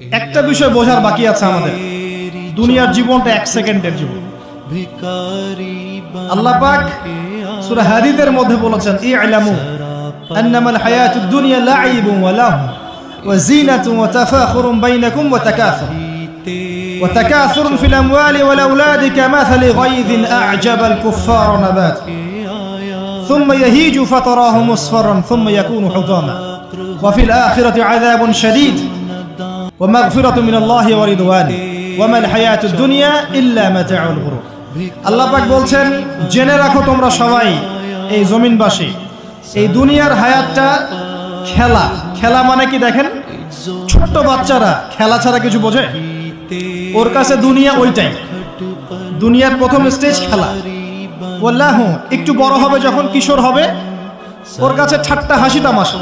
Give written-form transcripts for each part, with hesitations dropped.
একটা বিষয় বোঝার বাকি আছে আমাদের, দুনিয়ার জীবনটা এক সেকেন্ডের জীবন। আল্লাহ পাক সূরা হাদীদের মধ্যে বলেছেন, ই'লামু আন্নামাল হায়াতুদ দুনিয়া লা'iবুন ওয়া লাহু ওয়া যিনাতুন ওয়া তাফাখুরুন বাইনাকুম ওয়া তাকাসুরুন ফিল আমওয়ালি ওয়াল আওলাদি কামাসালি গায়যিন আ'জাবাল কুফফারা নাবাত ثم يهيج فتراه مصفرا ثم يكون حطاما وفي الآخرة عذاب شديد ومغفرة من الله ورضوان وما الحياة الدنيا إلا متاع الغرور। আল্লাহ পাক বলছেন, জেনে রাখো তোমরা সবাই এই জমিনবাসী, এই দুনিয়ার হায়াতটা খেলা। খেলা মানে কি দেখেন, ছোট্ট বাচ্চারা খেলা ছাড়া কিছু বোঝে? ওর কাছে দুনিয়া ওইটাই, দুনিয়ার প্রথম স্টেজ খেলা। ওয়াল্লাহু একটু বড় হবে, যখন কিশোর হবে, ওর কাছে ঠাট্টা হাসি তামাশা,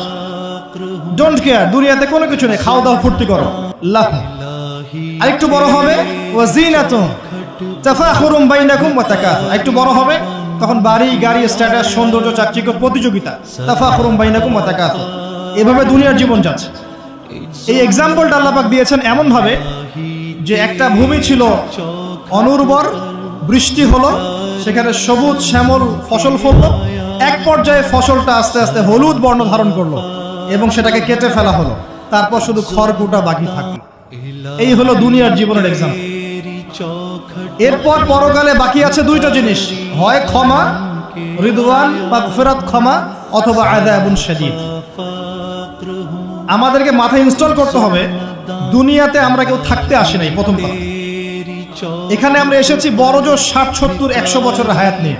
ডোন্ট কেয়ার, দুনিয়াতে কোনো কিছু নেই, খাওয়া দাওয়া ফুর্তি করো। লাহ। আর একটু বড় হবে, ওয়াজিনাতুন তাফাখুরুম বাইনাকুম ওয়া তাকাসুর, একটু বড় হবে তখন বাড়ি গাড়ি স্ট্যাটাস সৌন্দর্য চাকচিক্য প্রতিযোগিতা, তাফাখুরুম বাইনাকুম ওয়া তাকাসুর। এভাবে দুনিয়ার জীবন যাচ্ছে। এই এক্সাম্পলটা আল্লাহ পাক দিয়েছেন এমন ভাবে যে একটা ভূমি ছিল অনুর্বর, বৃষ্টি হলো, সেখানে সবুজ শ্যামল ফসল ফললো, এক পর্যায়ে ফসলটা আস্তে আস্তে হলুদ বর্ণ ধারণ করলো এবং সেটাকে কেটে ফেলা হলো, তারপর শুধু খড়কুটা বাকি থাকলো। এই হলো দুনিয়ার জীবনের এক্সাম্পল। এরপর পরকালে বাকি আছে দুইটা জিনিস, হয় ক্ষমা, রিদওয়ান মাগফিরাত ক্ষমা, অথবা আযাবুন শাদীদ। আমাদেরকে মাথায় ইনস্টল করতে হবে, দুনিয়াতে আমরা কেউ থাকতে আসি নাই। প্রথম কথা, এখানে আমরা এসেছি বড় জোর 60, 70, 100 বছরের হায়াত নিয়ে,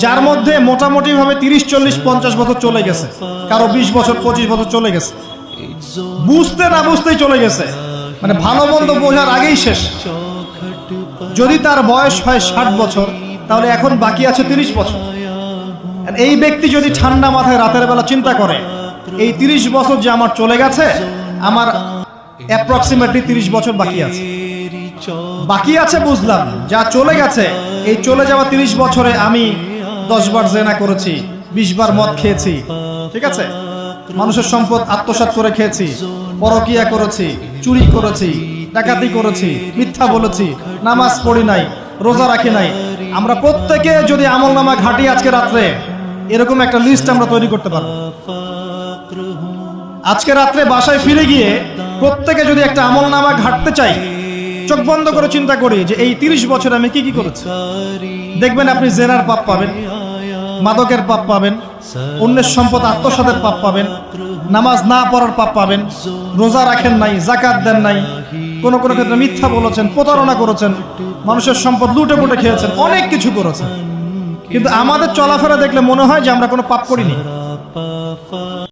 যার মধ্যে মোটামুটি ভাবে 30, 40, 50 বছর চলে গেছে, কারো 20 বছর 25 বছর চলে গেছে, বুঝতে না বুঝতেই চলে গেছে, মানে ভালো মন্দ বোঝার আগেই শেষ। যদি তার বয়স হয় 60 বছর, তাহলে এখন বাকি আছে 30 বছর। এই ব্যক্তি যদি ঠান্ডা মাথায় রাতের বেলা চিন্তা করে, এই 30 বছর যে আমার চলে গেছে, আমার অ্যাপ্রক্সিমেটলি 30 বছর বাকি আছে। বাকি আছে বুঝলাম, যা চলে গেছে, এই চলে যাওয়া 30 বছরে আমি 10 বার জেনা করেছি, 20 বার মদ খেয়েছি, ঠিক আছে, মানুষের সম্পদ আত্মসাৎ করে খেয়েছি, পরকিয়া করেছি, চুরি করেছি, ডাকাতি করেছি, মিথ্যা বলেছি, নামাজ পড়ি নাই, রোজা রাখি নাই। আমরা প্রত্যেকে যদি আমলনামা ঘাটি আজকে রাত্রে, এরকম একটা লিস্ট আমরা তৈরি করতে পারবো। আজকে রাত্রে বাসায় ফিরে গিয়ে প্রত্যেকে যদি একটা আমলনামা ঘাটতে চাই, চোখ বন্ধ করে চিন্তা করি যে এই 30 বছর আমি কি কি করেছি, দেখবেন আপনি জেনার পাপ পাবেন, মাদকের পাপ পাবেন, অন্যের সম্পদ আত্মসাতের পাপ পাবেন, নামাজ না পড়ার পাপ পাবেন, রোজা রাখেন নাই, যাকাত দেন নাই, কোন কোন ক্ষেত্রে মিথ্যা বলেছেন, প্রতারণা করেছেন, মানুষের সম্পদ লুটে পুটে খেয়েছেন, অনেক কিছু করেছেন। কিন্তু আমাদের চলাফেরা দেখলে মনে হয় যে আমরা কোনো পাপ করিনি।